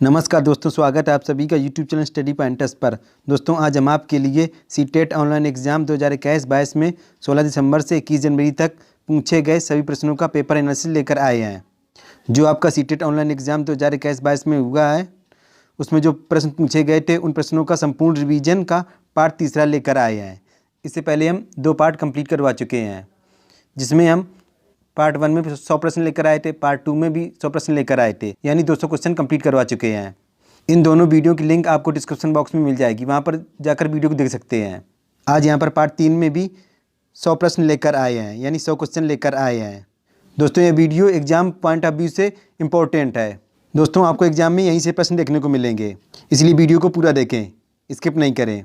नमस्कार दोस्तों, स्वागत है आप सभी का यूट्यूब चैनल स्टडी पॉइंटर्स पर। दोस्तों आज हम आपके लिए सीटेट ऑनलाइन एग्जाम 2021-22 में 16 दिसंबर से 21 जनवरी तक पूछे गए सभी प्रश्नों का पेपर एनालिसिस लेकर आए हैं। जो आपका सीटेट ऑनलाइन एग्जाम 2021-22 में हुआ है उसमें जो प्रश्न पूछे गए थे उन प्रश्नों का संपूर्ण रिवीजन का पार्ट तीसरा लेकर आए हैं। इससे पहले हम 2 पार्ट कंप्लीट करवा चुके हैं, जिसमें हम पार्ट 1 में 100 प्रश्न लेकर आए थे, पार्ट 2 में भी 100 प्रश्न लेकर आए थे, यानी 200 क्वेश्चन कंप्लीट करवा चुके हैं। इन दोनों वीडियो की लिंक आपको डिस्क्रिप्शन बॉक्स में मिल जाएगी, वहाँ पर जाकर वीडियो को देख सकते हैं। आज यहाँ पर पार्ट 3 में भी 100 प्रश्न लेकर आए हैं, यानी 100 क्वेश्चन लेकर आए हैं। दोस्तों ये video exam point of view से इम्पोर्टेंट है। दोस्तों आपको एग्जाम में यहीं से प्रश्न देखने को मिलेंगे, इसलिए वीडियो को पूरा देखें, स्किप नहीं करें।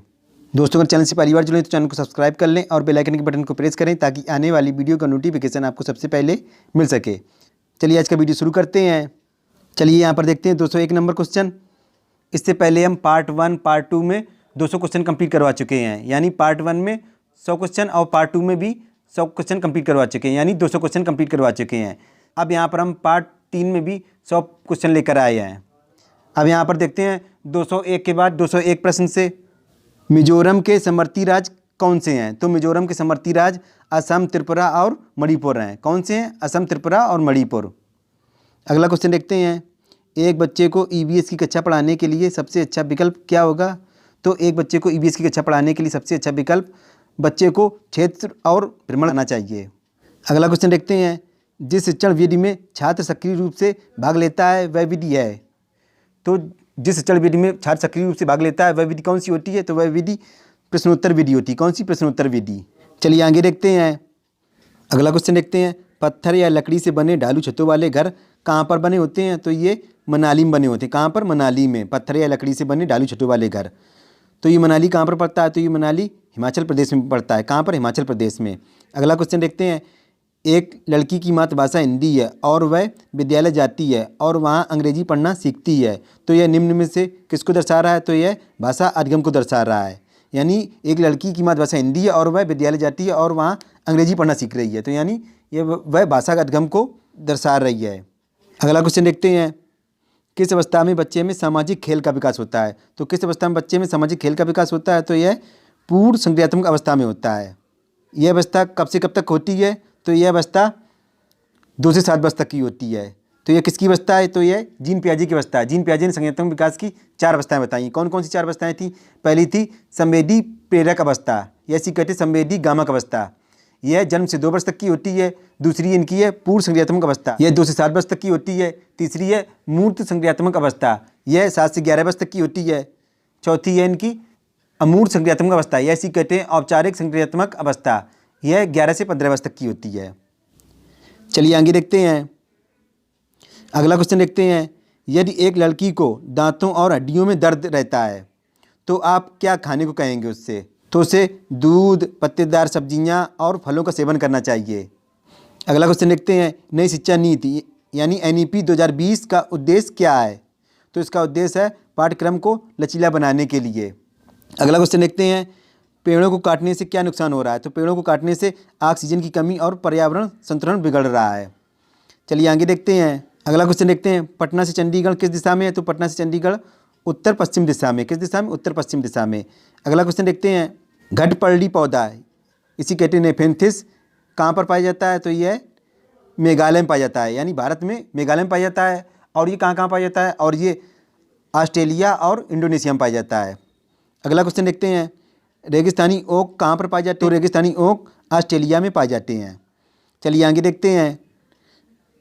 दोस्तों अगर चैनल से पहली बार जुड़े तो चैनल को सब्सक्राइब कर लें और बेल आइकन के बटन को प्रेस करें ताकि आने वाली वीडियो का नोटिफिकेशन आपको सबसे पहले मिल सके। चलिए आज का वीडियो शुरू करते हैं। चलिए यहाँ पर देखते हैं 201 नंबर क्वेश्चन। इससे पहले हम पार्ट 1 पार्ट 2 में 200 क्वेश्चन कंप्लीट करवा चुके हैं, यानी पार्ट 1 में 100 क्वेश्चन और पार्ट 2 में भी 100 क्वेश्चन कंप्लीट करवा चुके हैं, यानी 200 क्वेश्चन कंप्लीट करवा चुके हैं। अब यहाँ पर हम पार्ट 3 में भी 100 क्वेश्चन लेकर आए हैं। अब यहाँ पर देखते हैं 201 के बाद 201 प्रश्न से मिजोरम के समवर्ती राज्य कौन से हैं। तो मिजोरम के समवर्ती राज्य असम, त्रिपुरा और मणिपुर हैं। कौन से हैं? असम, त्रिपुरा और मणिपुर। अगला क्वेश्चन देखते हैं, एक बच्चे को ईवीएस की कक्षा पढ़ाने के लिए सबसे अच्छा विकल्प क्या होगा। तो एक बच्चे को ईवीएस की कक्षा पढ़ाने के लिए सबसे अच्छा विकल्प बच्चे को क्षेत्र और भ्रमण आना चाहिए। अगला क्वेश्चन देखते हैं, जिस शिक्षण विधि में छात्र सक्रिय रूप से भाग लेता है वह विधि है। तो जिस शिक्षण विधि में छात्र सक्रिय रूप से भाग लेता है वह विधि कौन सी होती है। तो वह विधि प्रश्नोत्तर विधि होती है। कौन सी? प्रश्नोत्तर विधि। चलिए आगे देखते हैं। अगला क्वेश्चन देखते हैं, पत्थर या लकड़ी से बने ढालू छतों वाले घर कहाँ पर बने होते हैं। तो ये मनाली में बने होते हैं। कहाँ पर? मनाली में। पत्थर या लकड़ी से बने ढालू छतों वाले घर। तो ये मनाली कहाँ पर पड़ता है। तो ये मनाली हिमाचल प्रदेश में पड़ता है। कहाँ पर? हिमाचल प्रदेश में। अगला क्वेश्चन देखते हैं, एक लड़की की मातृभाषा हिंदी है और वह विद्यालय जाती है और वहाँ अंग्रेजी पढ़ना सीखती है। तो यह निम्न में से किसको दर्शा रहा है। तो यह भाषा अधिगम को दर्शा रहा है। यानी एक लड़की की मातृभाषा हिंदी है और वह विद्यालय जाती है और वहाँ अंग्रेजी पढ़ना सीख रही है। तो यानी यह वह भाषा अधिगम को दर्शा रही है। अगला क्वेश्चन देखते हैं, किस अवस्था में बच्चे में सामाजिक खेल का विकास होता है। तो किस अवस्था में बच्चे में सामाजिक खेल का विकास होता है। तो यह पूर्ण संक्रियात्मक अवस्था में होता है। यह अवस्था कब से कब तक होती है। तो यह अवस्था 2 से 7 वर्ष तक की होती है। तो यह किसकी अवस्था है। तो यह जीन पियाजे की अवस्था है। जीन पियाजे ने संज्ञानात्मक विकास की 4 अवस्थाएं बताई। कौन कौन सी 4 अवस्थाएं थी। पहली थी संवेदी प्रेरक अवस्था, यह इसी कहते संवेदी गामक अवस्था। यह जन्म से 2 वर्ष तक की होती है। दूसरी इनकी है पूर्ण संक्रियात्मक अवस्था, यह 2 से 7 वर्ष तक की होती है। तीसरी है मूर्त संक्रियात्मक अवस्था, यह 7 से 11 वर्ष तक की होती है। चौथी है इनकी अमूर्त संक्रियात्मक अवस्था, यह इसी कहते हैं औपचारिक संक्रियात्मक अवस्था, यह 11 से 15 वर्ष तक की होती है। चलिए आगे देखते हैं। अगला क्वेश्चन देखते हैं, यदि एक लड़की को दांतों और हड्डियों में दर्द रहता है तो आप क्या खाने को कहेंगे उससे। तो उसे दूध, पत्तेदार सब्जियां और फलों का सेवन करना चाहिए। अगला क्वेश्चन देखते हैं, नई शिक्षा नीति यानी एनईपी 2020 का उद्देश्य क्या है। तो इसका उद्देश्य है पाठ्यक्रम को लचीला बनाने के लिए। अगला क्वेश्चन देखते हैं, पेड़ों को काटने से क्या नुकसान हो रहा है। तो पेड़ों को काटने से ऑक्सीजन की कमी और पर्यावरण संतुलन बिगड़ रहा है। चलिए आगे देखते हैं। अगला क्वेश्चन देखते हैं, पटना से चंडीगढ़ किस दिशा में है। तो पटना से चंडीगढ़ उत्तर पश्चिम दिशा में। किस दिशा में? उत्तर पश्चिम दिशा में। अगला क्वेश्चन देखते हैं, घटपर्णी पौधा इसी कहते हैं नेफेंथिस कहाँ पर पाया जाता है। तो यह मेघालय में पाया जाता है, यानी भारत में मेघालय में पाया जाता है। और ये कहाँ कहाँ पाया जाता है। और ये ऑस्ट्रेलिया और इंडोनेशिया में पाया जाता है। अगला क्वेश्चन देखते हैं, रेगिस्तानी ओक कहाँ पर पाए जाते हैं। तो रेगिस्तानी ओक ऑस्ट्रेलिया में पाए जाते हैं। चलिए आगे देखते हैं।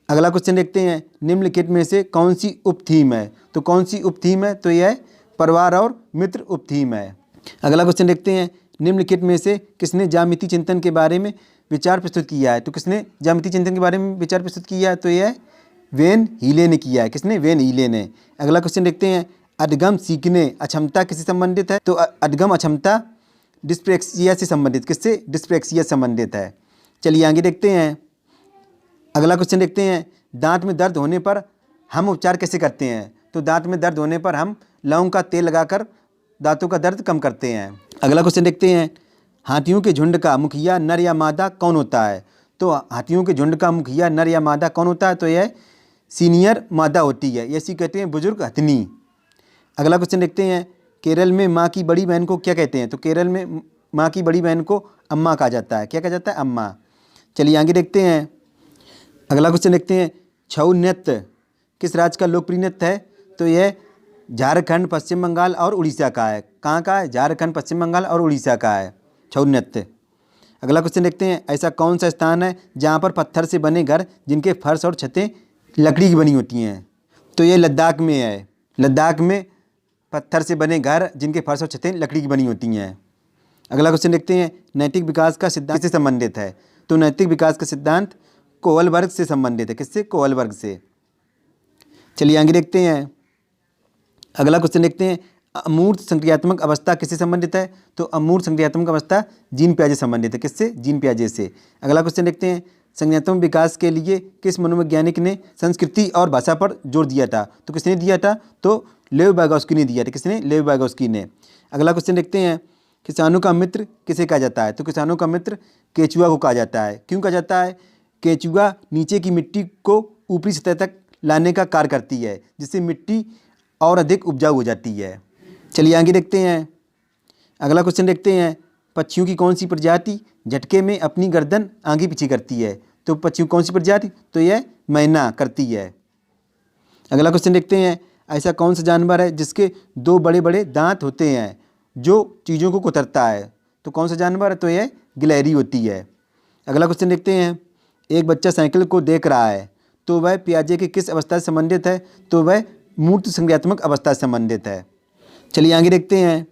अगला क्वेश्चन देखते हैं, निम्नलिखित में से कौन सी उप थीम है। तो कौन सी उप थीम है। तो यह परिवार और मित्र उप थीम है। अगला क्वेश्चन देखते हैं, निम्नलिखित में से किसने ज्यामिति चिंतन के बारे में विचार प्रस्तुत किया है। तो किसने ज्यामिति चिंतन के बारे में विचार प्रस्तुत किया है। तो यह वेन हीले ने किया है। किसने? वेन हीले ने। अगला क्वेश्चन देखते हैं, अधिगम सीखने अक्षमता किससे संबंधित है। तो अधिगम अक्षमता डिस्प्रेक्सिया से संबंधित। किससे? डिस्प्रेक्सिया से संबंधित है। चलिए आगे देखते हैं। अगला क्वेश्चन देखते हैं, दांत में दर्द होने पर हम उपचार कैसे करते हैं। तो दांत में दर्द होने पर हम लौंग का तेल लगाकर दांतों का दर्द कम करते हैं। अगला क्वेश्चन देखते हैं, हाथियों के झुंड का मुखिया नर या मादा कौन होता है। तो हाथियों के झुंड का मुखिया नर या मादा कौन होता है। तो यह सीनियर मादा होती है, ऐसी कहते हैं बुजुर्ग हथनी। अगला क्वेश्चन देखते हैं, केरल में माँ की बड़ी बहन को क्या कहते हैं? तो केरल में माँ की बड़ी बहन को अम्मा कहा जाता है। क्या कहा जाता है? अम्मा। चलिए आगे देखते हैं। अगला क्वेश्चन देखते हैं, छऊ नृत्य किस राज्य का लोकप्रिय नृत्य है? तो यह झारखंड, पश्चिम बंगाल और उड़ीसा का है। कहाँ का है? झारखंड, पश्चिम बंगाल और उड़ीसा का है छऊ नृत्य। अगला क्वेश्चन देखते हैं, ऐसा कौन सा स्थान है जहाँ पर पत्थर से बने घर जिनके फर्श और छतें लकड़ी की बनी होती हैं? तो ये लद्दाख में है। लद्दाख में पत्थर से बने घर जिनके फर्श और छतें लकड़ी की बनी होती हैं। अगला क्वेश्चन देखते हैं, नैतिक विकास का सिद्धांत किससे संबंधित है? तो नैतिक विकास का सिद्धांत कोहलबर्ग से संबंधित है। किससे? कोहलबर्ग से। चलिए आगे देखते हैं। अगला क्वेश्चन देखते हैं, अमूर्त संक्रियात्मक अवस्था किससे संबंधित है? तो अमूर्त संक्रियात्मक अवस्था जीन पियाजे से संबंधित है। किससे? जीन पियाजे से। अगला क्वेश्चन देखते हैं, संज्ञानात्मक विकास के लिए किस मनोवैज्ञानिक ने संस्कृति और भाषा पर जोर दिया था? तो किसने दिया था? तो लेव वाइगोत्स्की ने दिया था। किसने? लेव वाइगोत्स्की ने। अगला क्वेश्चन देखते हैं, किसानों का मित्र किसे कहा जाता है? तो किसानों का मित्र केंचुआ को कहा जाता है। क्यों कहा जाता है? केंचुआ नीचे की मिट्टी को ऊपरी सतह तक लाने का कार्य करती है, जिससे मिट्टी और अधिक उपजाऊ हो जाती है। चलिए आगे देखते हैं। अगला क्वेश्चन देखते हैं, पक्षियों की कौन सी प्रजाति झटके में अपनी गर्दन आगे पीछे करती है? तो पक्षियों कौन सी प्रजाति? तो यह मैना करती है। अगला क्वेश्चन देखते हैं, ऐसा कौन सा जानवर है जिसके दो बड़े बड़े दांत होते हैं जो चीज़ों को कुतरता है? तो कौन सा जानवर है? तो यह गिलहरी होती है। अगला क्वेश्चन देखते हैं, एक बच्चा साइकिल को देख रहा है तो वह पियाजे की किस अवस्था से संबंधित है? तो वह मूर्त संक्रियात्मक अवस्था से संबंधित है। चलिए आगे देखते हैं।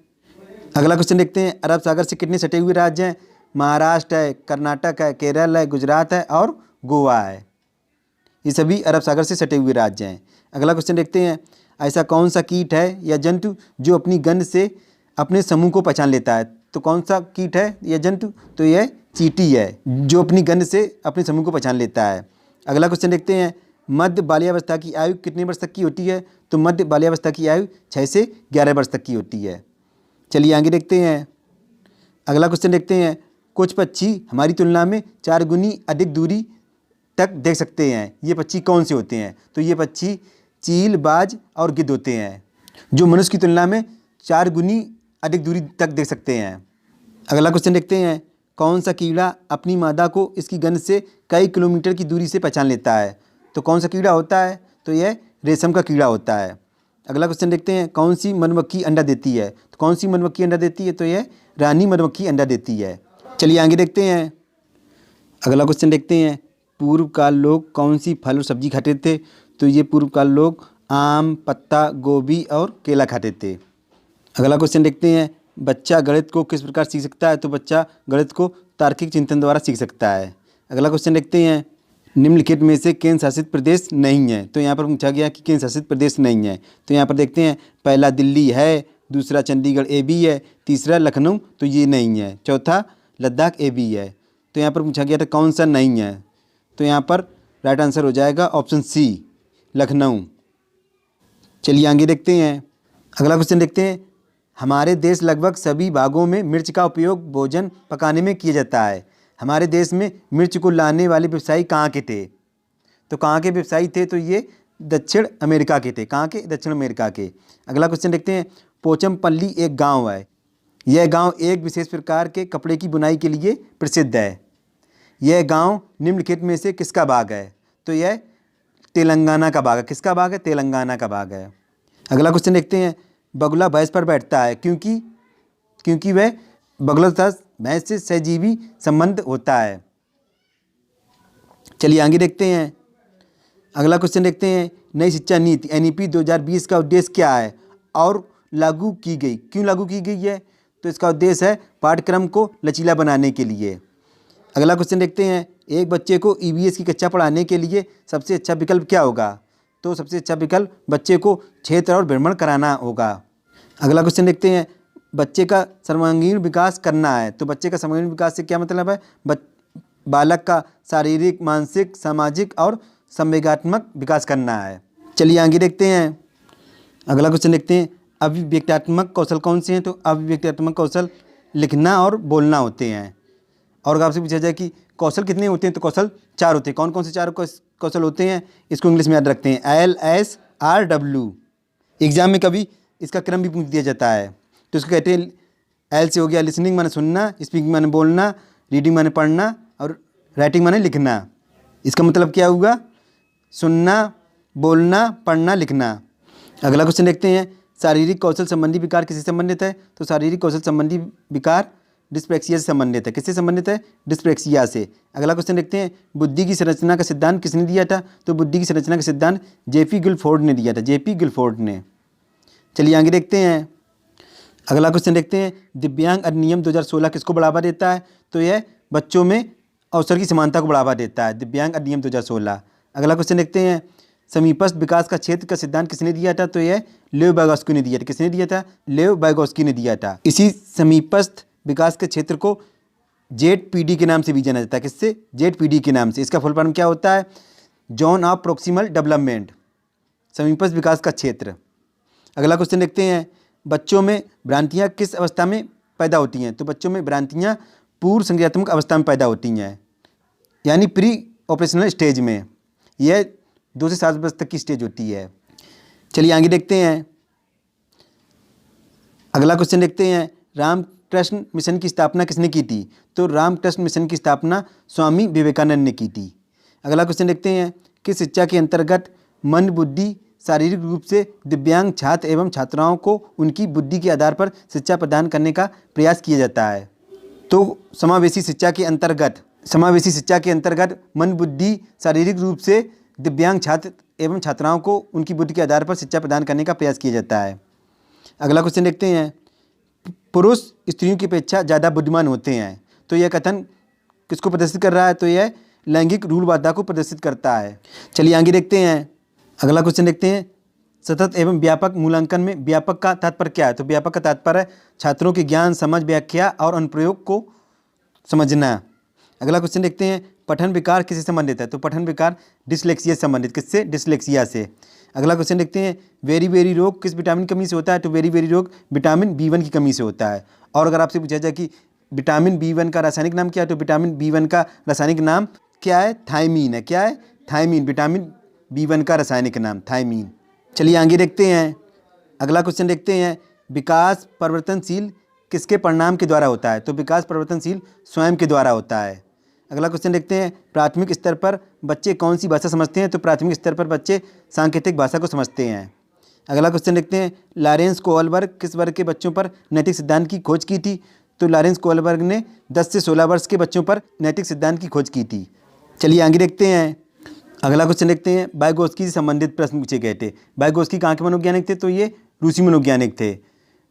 अगला क्वेश्चन देखते हैं, अरब सागर से कितने सटे हुए राज्य हैं? महाराष्ट्र है, कर्नाटक है, केरल है, गुजरात है और गोवा है। ये सभी अरब सागर से सटे हुए राज्य हैं। अगला क्वेश्चन देखते हैं, ऐसा कौन सा कीट है या जंतु जो अपनी गंध से अपने समूह को पहचान लेता है? तो कौन सा कीट है या जंतु? तो यह चींटी है, जो अपनी गंध से अपने समूह को पहचान लेता है। अगला क्वेश्चन देखते हैं, मध्य बाल्यावस्था की आयु कितने वर्ष तक की होती है? तो मध्य बाल्यावस्था की आयु 6 से 11 वर्ष तक की होती है। चलिए आगे देखते हैं। अगला क्वेश्चन देखते हैं, कुछ पक्षी हमारी तुलना में 4 गुनी अधिक दूरी तक देख सकते हैं। ये पक्षी कौन से होते हैं? तो ये पक्षी चील, बाज और गिद्ध होते हैं, जो मनुष्य की तुलना में 4 गुनी अधिक दूरी तक देख सकते हैं। अगला क्वेश्चन देखते हैं, कौन सा कीड़ा अपनी मादा को इसकी गंध से कई किलोमीटर की दूरी से पहचान लेता है? तो कौन सा कीड़ा होता है? तो यह रेशम का कीड़ा होता है। अगला क्वेश्चन देखते हैं, कौन सी मधुमक्खी अंडा देती है? तो कौन सी मधुमक्खी अंडा देती है? तो यह रानी मधुमक्खी अंडा देती है। चलिए आगे देखते हैं। अगला क्वेश्चन देखते हैं, पूर्व काल लोग कौन सी फल और सब्जी खाते थे? तो ये पूर्व काल लोग आम, पत्ता गोभी और केला खाते थे। अगला क्वेश्चन देखते हैं, बच्चा गणित को किस प्रकार सीख सकता है? तो बच्चा गणित को तार्किक चिंतन द्वारा सीख सकता है। अगला क्वेश्चन देखते हैं, निम्नलिखित में से केंद्र शासित प्रदेश नहीं है? तो यहाँ पर पूछा गया कि केंद्र शासित प्रदेश नहीं है। तो यहाँ पर देखते हैं, पहला दिल्ली है, दूसरा चंडीगढ़ ए भी है, तीसरा लखनऊ तो ये नहीं है, चौथा लद्दाख ए भी है। तो यहाँ पर पूछा गया था कौन सा नहीं है? तो यहाँ पर राइट आंसर हो जाएगा ऑप्शन सी, लखनऊ। चलिए आगे देखते हैं। अगला क्वेश्चन देखते हैं, हमारे देश लगभग सभी भागों में मिर्च का उपयोग भोजन पकाने में किया जाता है। हमारे देश में मिर्च को लाने वाले व्यवसायी कहाँ के थे? तो कहाँ के व्यवसायी थे? तो ये दक्षिण अमेरिका के थे। कहाँ के? दक्षिण अमेरिका के। अगला क्वेश्चन देखते हैं, पोचमपल्ली एक गांव है। यह गांव एक विशेष प्रकार के कपड़े की बुनाई के लिए प्रसिद्ध है। यह गांव निम्नलिखित में से किसका भाग है? तो यह तेलंगाना का भाग है। किसका भाग है? तेलंगाना का भाग है। अगला क्वेश्चन देखते हैं, बगुला भैंस पर बैठता है क्योंकि वह बगुला तथा भैंस से सहजीवी संबंध होता है। चलिए आगे देखते हैं। अगला क्वेश्चन देखते हैं, नई शिक्षा नीति NEP 2020 का उद्देश्य क्या है और लागू की गई? क्यों लागू की गई है? तो इसका उद्देश्य है पाठ्यक्रम को लचीला बनाने के लिए। अगला क्वेश्चन देखते हैं, एक बच्चे को EVS की कक्षा पढ़ाने के लिए सबसे अच्छा विकल्प क्या होगा? तो सबसे अच्छा विकल्प बच्चे को क्षेत्र और भ्रमण कराना होगा। अगला क्वेश्चन देखते हैं, बच्चे का सर्वांगीण विकास करना है। तो बच्चे का सर्वांगीण विकास से क्या मतलब है? बालक का शारीरिक, मानसिक, सामाजिक और संवेगात्मक विकास करना है। चलिए आगे देखते हैं। अगला क्वेश्चन देखते हैं, अभिव्यक्त्यात्मक कौशल कौन से हैं? तो अभिव्यक्त्यात्मक कौशल लिखना और बोलना होते हैं। और अगर आपसे पूछा जाए कि कौशल कितने होते हैं? तो कौशल 4 होते हैं। कौन कौन से 4 कौशल होते हैं? इसको इंग्लिश में याद रखते हैं, LSRW। एग्जाम में कभी इसका क्रम भी पूछ दिया जाता है। तो इसको कहते हैं, एल से हो गया लिसनिंग माने सुनना, स्पीकिंग माने बोलना, रीडिंग माने पढ़ना और राइटिंग माने लिखना। इसका मतलब क्या हुआ? सुनना, बोलना, पढ़ना, लिखना। अगला क्वेश्चन देखते हैं, शारीरिक कौशल संबंधी विकार किससे संबंधित है? तो शारीरिक कौशल संबंधी विकार डिस्प्रेक्सिया से संबंधित है। किससे संबंधित है? डिस्प्रेक्सिया से। अगला क्वेश्चन देखते हैं, बुद्धि की संरचना का सिद्धांत किसने दिया था? तो बुद्धि की संरचना का सिद्धांत जेपी गिलफोर्ड ने दिया था, जेपी गिलफोर्ड ने। चलिए आगे देखते हैं। अगला क्वेश्चन देखते हैं, दिव्यांग अधिनियम 2016 किसको बढ़ावा देता है? तो यह बच्चों में अवसर की समानता को बढ़ावा देता है, दिव्यांग अधिनियम 2016। अगला क्वेश्चन देखते हैं, समीपस्थ विकास का क्षेत्र का सिद्धांत किसने दिया था? तो यह लेव वाइगोत्स्की ने दिया था। किसने दिया था? लेव वाइगोत्स्की ने दिया था। इसी समीपस्थ विकास के क्षेत्र को जेडपीडी के नाम से भी जाना जाता है। किससे? जेडपीडी के नाम से। इसका फुल फॉर्म क्या होता है? जोन ऑफ प्रोक्सिमल डेवलपमेंट, समीपस्थ विकास का क्षेत्र। अगला क्वेश्चन देखते हैं, बच्चों में भ्रांतियाँ किस अवस्था में पैदा होती हैं? तो बच्चों में भ्रांतियाँ पूर्व संज्ञानात्मक अवस्था में पैदा होती हैं, यानी प्री ऑपरेशनल स्टेज में। यह 2 से 7 वर्ष तक की स्टेज होती है। चलिए आगे देखते हैं। अगला क्वेश्चन देखते हैं, रामकृष्ण मिशन की स्थापना किसने की थी? तो रामकृष्ण मिशन की स्थापना स्वामी विवेकानंद ने की थी। अगला क्वेश्चन देखते हैं, किस शिक्षा के अंतर्गत मंद बुद्धि शारीरिक रूप से दिव्यांग छात्र एवं छात्राओं को उनकी बुद्धि के आधार पर शिक्षा प्रदान करने का प्रयास किया जाता है? तो समावेशी शिक्षा के अंतर्गत मंद बुद्धि शारीरिक रूप से दिव्यांग छात्र एवं छात्राओं को उनकी बुद्धि के आधार पर शिक्षा प्रदान करने का प्रयास किया जाता है। अगला क्वेश्चन देखते हैं, पुरुष स्त्रियों की अपेक्षा ज़्यादा बुद्धिमान होते हैं। तो यह कथन किसको प्रदर्शित कर रहा है? तो यह लैंगिक रूढ़वादिता को प्रदर्शित करता है। चलिए आगे देखते हैं। अगला क्वेश्चन देखते हैं, सतत एवं व्यापक मूल्यांकन में व्यापक का तात्पर्य क्या है? तो व्यापक का तात्पर्य है छात्रों के ज्ञान, समझ, व्याख्या और अनुप्रयोग को समझना। अगला क्वेश्चन देखते हैं, पठन विकार किससे संबंधित है? तो पठन विकार डिसलेक्सिया से संबंधित। किससे? डिसलेक्सिया से। अगला क्वेश्चन देखते हैं, वेरी रोग किस विटामिन की कमी से होता है? तो वेरी रोग विटामिन B1 की कमी से होता है। और अगर आपसे पूछा जाए कि विटामिन B1 का रासायनिक नाम क्या है? तो विटामिन B1 का रासायनिक नाम क्या है? थायमीन है। क्या है? थायमीन। विटामिन B1 का रासायनिक नाम थायमीन। चलिए आगे देखते हैं। अगला क्वेश्चन देखते हैं, विकास परिवर्तनशील किसके परिणाम के द्वारा होता है? तो विकास परिवर्तनशील स्वयं के द्वारा होता है। अगला क्वेश्चन देखते हैं, प्राथमिक स्तर पर बच्चे कौन सी भाषा समझते हैं? तो प्राथमिक स्तर पर बच्चे सांकेतिक भाषा को समझते हैं। अगला क्वेश्चन देखते हैं, लॉरेंस कोहलबर्ग किस वर्ग के बच्चों पर नैतिक सिद्धांत की खोज की थी? तो लॉरेंस कोहलबर्ग ने 10 से 16 वर्ष के बच्चों पर नैतिक सिद्धांत की खोज की थी। चलिए आगे देखते हैं। अगला क्वेश्चन देखते हैं, वाइगोत्स्की से संबंधित प्रश्न पूछे गए थे। वाइगोत्स्की कहाँ के मनोवैज्ञानिक थे? तो ये रूसी मनोवैज्ञानिक थे।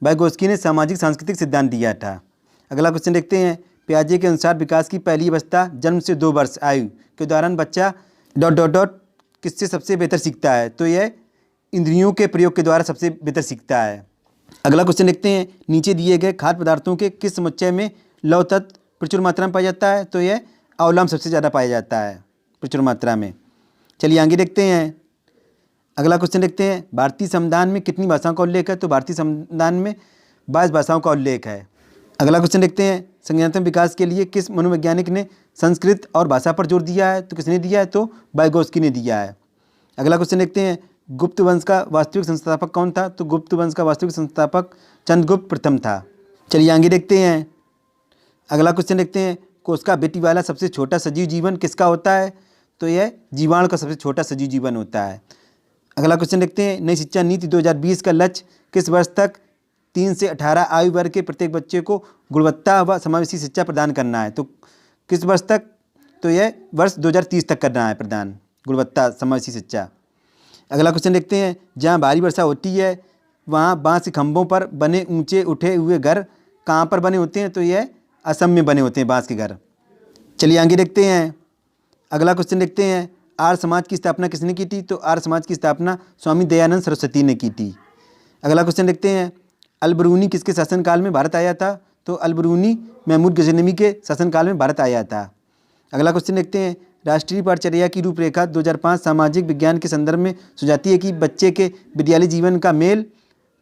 वाइगोत्स्की ने सामाजिक सांस्कृतिक सिद्धांत दिया था। अगला क्वेश्चन देखते हैं, पियाजे के अनुसार विकास की पहली अवस्था जन्म से 2 वर्ष आयु के दौरान बच्चा ... किससे सबसे बेहतर सीखता है? तो यह इंद्रियों के प्रयोग के द्वारा सबसे बेहतर सीखता है। अगला क्वेश्चन देखते हैं, नीचे दिए गए खाद्य पदार्थों के किस समुच्चय में लौह तत्व प्रचुर मात्रा में पाया जाता है? तो यह आंवला में सबसे ज़्यादा पाया जाता है प्रचुर मात्रा में। चलिए आगे देखते हैं। अगला क्वेश्चन देखते हैं, भारतीय संविधान में कितनी भाषाओं का उल्लेख है? तो भारतीय संविधान में 22 भाषाओं का उल्लेख है। अगला क्वेश्चन देखते हैं, संज्ञानात्मक विकास के लिए किस मनोवैज्ञानिक ने संस्कृत और भाषा पर जोर दिया है? तो किसने दिया है? तो वाइगोत्स्की ने दिया है। अगला क्वेश्चन देखते हैं, गुप्त वंश का वास्तविक संस्थापक कौन था? तो गुप्त वंश का वास्तविक संस्थापक चंद्रगुप्त प्रथम था। चलिए आगे देखते हैं। अगला क्वेश्चन देखते हैं, कोश का बेटी वाला सबसे छोटा सजीव जीवन किसका होता है? तो यह जीवाणु का सबसे छोटा सजीव जीवन होता है। अगला क्वेश्चन देखते हैं, नई शिक्षा नीति 2020 का लक्ष्य किस वर्ष तक 3 से 18 आयु वर्ग के प्रत्येक बच्चे को गुणवत्ता व समावेशी शिक्षा प्रदान करना है? तो किस वर्ष तक? तो यह वर्ष 2030 तक करना है प्रदान गुणवत्ता समावेशी शिक्षा। अगला क्वेश्चन देखते हैं, जहाँ भारी वर्षा होती है वहाँ बांस के खंभों पर बने ऊंचे उठे हुए घर कहाँ पर बने होते हैं? तो यह असम में बने होते हैं बांस के घर। चलिए आगे देखते हैं। अगला क्वेश्चन देखते हैं, आर्य समाज की स्थापना किसने की थी? तो आर्य समाज की स्थापना स्वामी दयानंद सरस्वती ने की थी। अगला क्वेश्चन देखते हैं, अल-बरूनी किसके शासनकाल में भारत आया था? तो अल-बरूनी महमूद गजनवी के शासनकाल में भारत आया था। अगला क्वेश्चन देखते हैं, राष्ट्रीय पाठचर्या की रूपरेखा 2005 सामाजिक विज्ञान के संदर्भ में सुझाती है कि बच्चे के विद्यालय जीवन का मेल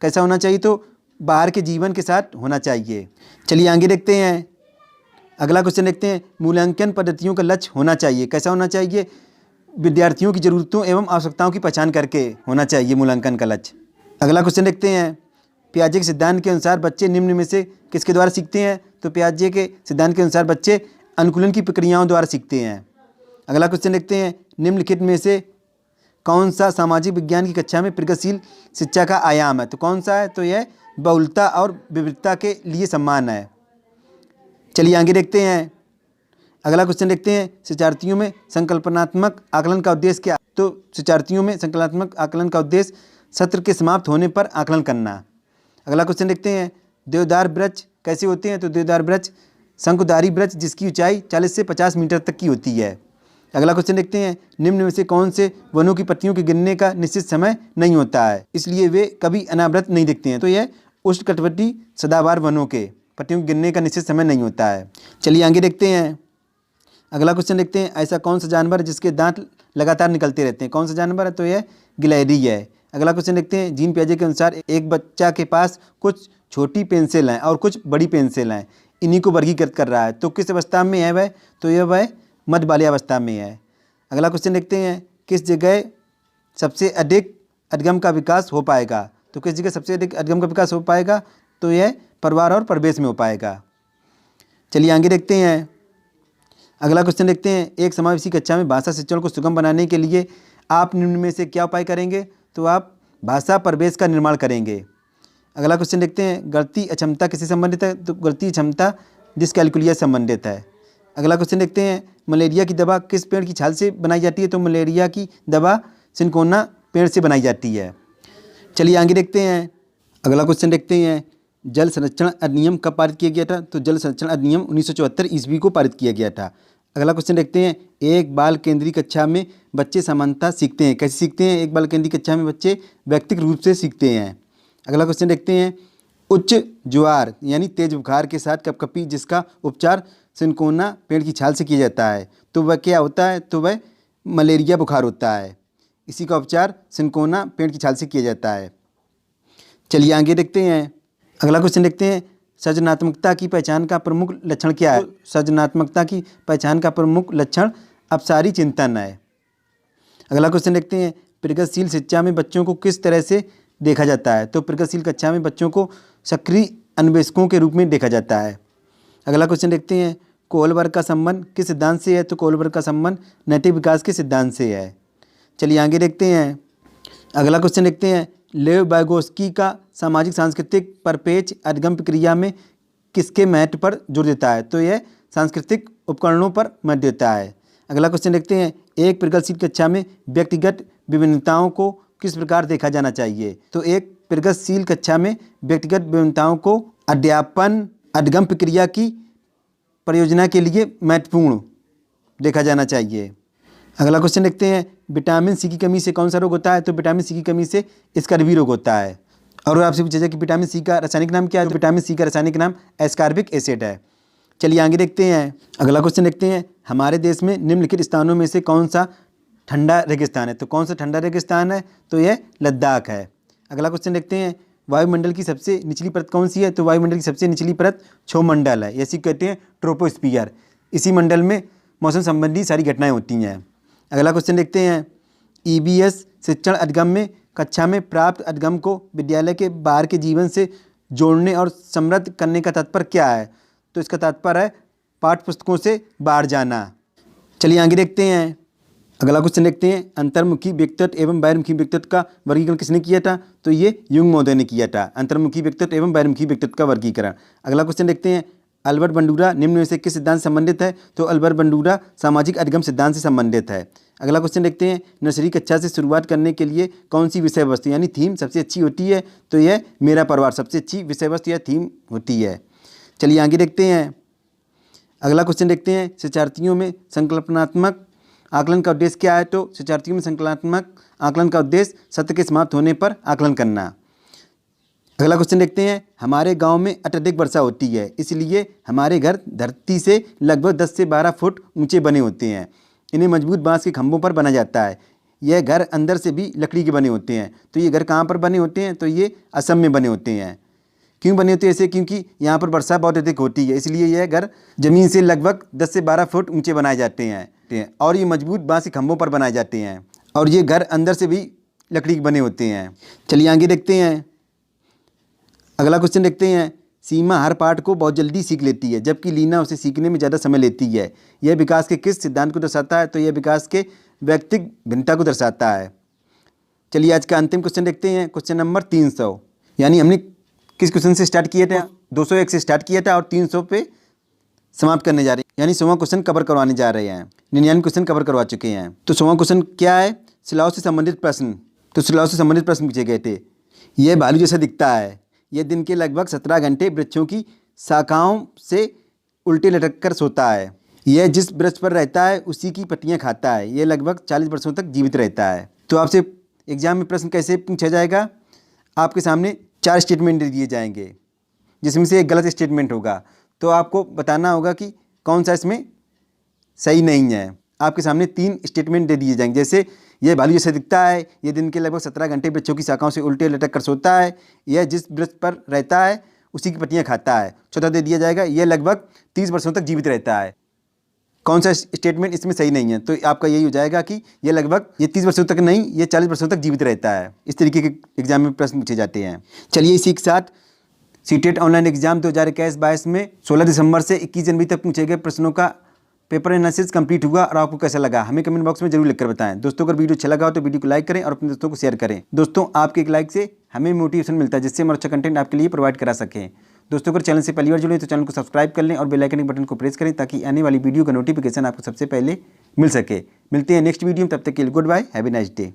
कैसा होना चाहिए? तो बाहर के जीवन के साथ होना चाहिए। चलिए आगे देखते हैं। अगला क्वेश्चन देखते हैं, मूल्यांकन पद्धतियों का लक्ष्य होना चाहिए कैसा होना चाहिए? विद्यार्थियों की ज़रूरतों एवं आवश्यकताओं की पहचान करके होना चाहिए मूल्यांकन का लक्ष्य। अगला क्वेश्चन देखते हैं, पियाजे के सिद्धांत के अनुसार बच्चे निम्न में से किसके द्वारा सीखते हैं? तो पियाजे के सिद्धांत के अनुसार बच्चे अनुकूलन की प्रक्रियाओं द्वारा सीखते हैं। अगला क्वेश्चन देखते हैं, निम्नलिखित में से कौन सा सामाजिक विज्ञान की कक्षा में प्रगतिशील शिक्षा का आयाम है? तो कौन सा है? तो यह बहुलता और विविधता के लिए सम्मान है। चलिए आगे देखते हैं। अगला क्वेश्चन देखते हैं, शिक्षार्थियों में संकल्पनात्मक आकलन का उद्देश्य क्या? तो शिक्षार्थियों में संकल्पनात्मक आकलन का उद्देश्य सत्र के समाप्त होने पर आकलन करना। अगला क्वेश्चन देखते हैं, देवदार वृक्ष कैसे होते हैं? तो देवदार वृक्ष शंकुधारी वृक्ष जिसकी ऊंचाई 40 से 50 मीटर तक की होती है। अगला क्वेश्चन देखते हैं, निम्न में से कौन से वनों की पत्तियों के गिरने का निश्चित समय नहीं होता है, इसलिए वे कभी अनावृत नहीं दिखते हैं? तो यह उष्णकटिबंधीय सदाबहार वनों के पत्तियों के गिरने का निश्चित समय नहीं होता है। चलिए आगे देखते हैं। अगला क्वेश्चन देखते हैं, ऐसा कौन सा जानवर है जिसके दांत लगातार निकलते रहते हैं? कौन सा जानवर है? तो यह गिलहरी है। अगला क्वेश्चन देखते हैं, जीन पियाजे के अनुसार एक बच्चा के पास कुछ छोटी पेंसिल हैं और कुछ बड़ी पेंसिल हैं, इन्हीं को वर्गीकृत कर रहा है, तो किस अवस्था में है वह? तो यह वह मध्य बाल्यावस्था में है। अगला क्वेश्चन देखते हैं, किस जगह सबसे अधिक अधिगम का विकास हो पाएगा? तो किस जगह सबसे अधिक अधिगम का विकास हो पाएगा? तो यह परिवार और परिवेश में हो पाएगा। चलिए आगे देखते हैं। अगला क्वेश्चन देखते हैं, एक समावेशी कक्षा में भाषा शिक्षण को सुगम बनाने के लिए आप निम्न में से क्या उपाय करेंगे? तो आप भाषा परिवेश का निर्माण करेंगे। अगला क्वेश्चन देखते हैं, गणितीय अक्षमता किससे संबंधित है? तो गणितीय क्षमता डिस्कैलकुलिया से संबंधित है। अगला क्वेश्चन देखते हैं, मलेरिया की दवा किस पेड़ की छाल से बनाई जाती है? तो मलेरिया की दवा सिनकोना पेड़ से बनाई जाती है। चलिए आगे देखते हैं। अगला क्वेश्चन देखते हैं, जल संरक्षण अधिनियम कब पारित किया गया था? तो जल संरक्षण अधिनियम 1974 ईस्वी को पारित किया गया था। अगला क्वेश्चन देखते हैं, एक बाल केंद्रीय कक्षा में बच्चे समानता सीखते हैं, कैसे सीखते हैं? एक बाल केंद्रीय कक्षा में बच्चे व्यक्तिगत रूप से सीखते हैं। अगला क्वेश्चन देखते हैं, उच्च ज्वार यानी तेज बुखार के साथ कपकपी जिसका उपचार सिनकोना पेड़ की छाल से किया जाता है, तो वह क्या होता है? तो वह मलेरिया बुखार होता है। इसी का उपचार सिनकोना पेड़ की छाल से किया जाता है। चलिए आगे देखते हैं। अगला क्वेश्चन देखते हैं, सृजनात्मकता की पहचान का प्रमुख लक्षण क्या है? सृजनात्मकता की पहचान का प्रमुख लक्षण अपसारी चिंतन है। अगला क्वेश्चन देखते हैं, प्रगतिशील शिक्षा में बच्चों को किस तरह से देखा जाता है? तो प्रगतिशील कक्षा में बच्चों को सक्रिय अन्वेषकों के रूप में देखा जाता है। अगला क्वेश्चन देखते हैं, कोहलबर्ग का संबंध किस सिद्धांत से है? तो कोहलबर्ग का संबंध नैतिक विकास के सिद्धांत से है। चलिए आगे देखते हैं। अगला क्वेश्चन देखते हैं, लेव वाइगोस्की का सामाजिक सांस्कृतिक परिपेक्ष अधिगम प्रक्रिया में किसके महत्व पर जोर देता है? तो यह सांस्कृतिक उपकरणों पर महत्व देता है। अगला क्वेश्चन देखते हैं, एक प्रगतिशील कक्षा में व्यक्तिगत विभिन्नताओं को किस प्रकार देखा जाना चाहिए? तो एक प्रगतिशील कक्षा में व्यक्तिगत विभिन्नताओं को अध्यापन अधिगम प्रक्रिया की परियोजना के लिए महत्वपूर्ण देखा जाना चाहिए। अगला क्वेश्चन देखते हैं, विटामिन सी की कमी से कौन सा रोग होता है? तो विटामिन सी की कमी से स्कर्वी रोग होता है। और आपसे पूछा जाए कि विटामिन सी का रासायनिक नाम क्या है? तो विटामिन सी का रासायनिक नाम एस्कॉर्बिक एसिड है। चलिए आगे देखते हैं। अगला क्वेश्चन देखते हैं, हमारे देश में निम्नलिखित स्थानों में से कौन सा ठंडा रेगिस्तान है? तो कौन सा ठंडा रेगिस्तान है? तो यह लद्दाख है। अगला क्वेश्चन देखते हैं, वायुमंडल की सबसे निचली परत कौन सी है? तो वायुमंडल की सबसे निचली परत क्षोमंडल है, इसी कहते हैं ट्रोपोस्फियर। इसी मंडल में मौसम संबंधी सारी घटनाएं होती हैं। अगला क्वेश्चन देखते हैं, ईबीएस शिक्षण अधिगम में कक्षा में प्राप्त अधिगम को विद्यालय के बाहर के जीवन से जोड़ने और समृद्ध करने का तात्पर्य क्या है? तो इसका तात्पर्य है पाठ्य पुस्तकों से बाहर जाना। चलिए आगे देखते हैं। अगला क्वेश्चन देखते हैं, अंतर्मुखी व्यक्तित्व एवं बहिर्मुखी व्यक्तित्व का वर्गीकरण किसने किया था? तो ये युंग महोदय ने किया था, अंतर्मुखी व्यक्तित्व एवं बहिर्मुखी व्यक्तित्व का वर्गीकरण। अगला क्वेश्चन देखते हैं, अल्बर्ट बंडूरा निम्न में से किस सिद्धांत से संबंधित है? तो अल्बर्ट बंडूरा सामाजिक अधिगम सिद्धांत से संबंधित है। अगला क्वेश्चन देखते हैं, नर्सरी कक्षा से शुरुआत करने के लिए कौन सी विषय वस्तु यानी थीम सबसे अच्छी होती है? तो यह मेरा परिवार सबसे अच्छी विषय वस्तु या थीम होती है। चलिए आगे देखते हैं। अगला क्वेश्चन देखते हैं, शिक्षार्थियों में संकल्पनात्मक आकलन का उद्देश्य क्या है? तो शिक्षार्थियों में संकल्पनात्मक आकलन का उद्देश्य सत्र के समाप्त होने पर आकलन करना। अगला क्वेश्चन देखते हैं, हमारे गांव में अत्यधिक वर्षा होती है, इसलिए हमारे घर धरती से लगभग 10 से 12 फुट ऊंचे बने होते हैं। इन्हें मजबूत बांस के खंभों पर बना जाता है। यह घर अंदर से भी लकड़ी के बने होते हैं। तो ये घर कहाँ पर बने होते हैं? तो ये असम में बने होते हैं। क्यों बने होते हैं ऐसे? क्योंकि यहाँ पर वर्षा बहुत अधिक होती है, इसलिए यह घर ज़मीन से लगभग 10 से 12 फुट ऊंचे बनाए जाते हैं और ये मजबूत बांस के खंभों पर बनाए जाते हैं और ये घर अंदर से भी लकड़ी के बने होते हैं। चलिए आगे देखते हैं। अगला क्वेश्चन देखते हैं। सीमा हर पाठ को बहुत जल्दी सीख लेती है जबकि लीना उसे सीखने में ज़्यादा समय लेती है। यह विकास के किस सिद्धांत को दर्शाता है? तो यह विकास के व्यक्तिगत भिन्नता को दर्शाता है। चलिए आज का अंतिम क्वेश्चन देखते हैं, क्वेश्चन नंबर 300। यानी हमने किस क्वेश्चन से स्टार्ट किया था? 201 से स्टार्ट किया था और 300 पे समाप्त करने जा रहे हैं, यानी 100वां क्वेश्चन कवर करवाने जा रहे हैं। 99 क्वेश्चन कवर करवा चुके हैं। तो 100वां क्वेश्चन क्या है? शिलाओं से संबंधित प्रश्न। तो शिलाओं से संबंधित प्रश्न पूछे गए थे। यह भालू जैसा दिखता है। यह दिन के लगभग 17 घंटे वृक्षों की शाखाओं से उल्टे लटक कर सोता है। यह जिस वृक्ष पर रहता है उसी की पत्तियां खाता है। यह लगभग 40 वर्षों तक जीवित रहता है। तो आपसे एग्जाम में प्रश्न कैसे पूछा जाएगा? आपके सामने 4 स्टेटमेंट दे दिए जाएंगे जिसमें से एक गलत स्टेटमेंट होगा। तो आपको बताना होगा कि कौन सा इसमें सही नहीं है। आपके सामने 3 स्टेटमेंट दे दिए जाएंगे, जैसे यह भालू जैसे दिखता है, यह दिन के लगभग 17 घंटे वृक्षों की शाखाओं से उल्टे लटक कर सोता है, यह जिस वृक्ष पर रहता है उसी की पत्तियां खाता है। चौथा दे दिया जाएगा यह लगभग 30 वर्षों तक जीवित रहता है। कौन सा स्टेटमेंट इसमें सही नहीं है? तो आपका यही हो जाएगा कि ये लगभग 30 वर्षों तक नहीं, ये 40 वर्षों तक जीवित रहता है। इस तरीके के एग्जाम में प्रश्न पूछे जाते हैं। चलिए इसी के साथ सीटेट ऑनलाइन एग्जाम 2021-22 में 16 दिसंबर से 21 जनवरी तक पूछे गए प्रश्नों का पेपर एनालिसिस कंप्लीट हुआ और आपको कैसा लगा हमें कमेंट बॉक्स में जरूर लिखकर बताएं। दोस्तों अगर वीडियो अच्छा लगा हो तो वीडियो को लाइक करें और अपने दोस्तों को शेयर करें। दोस्तों आपके एक लाइक से हमें मोटिवेशन मिलता है जिससे हम अच्छा कंटेंट आपके लिए प्रोवाइड करा सकें। दोस्तों अगर चैनल से पहली बार जुड़े तो चैनल को सब्सक्राइब कर लें और बेल आइकन बटन को प्रेस करें ताकि आने वाली वीडियो का नोटिफिकेशन आपको सबसे पहले मिल सके। मिलते हैं नेक्स्ट वीडियो में, तब तक के लिए goodbye, have a nice day.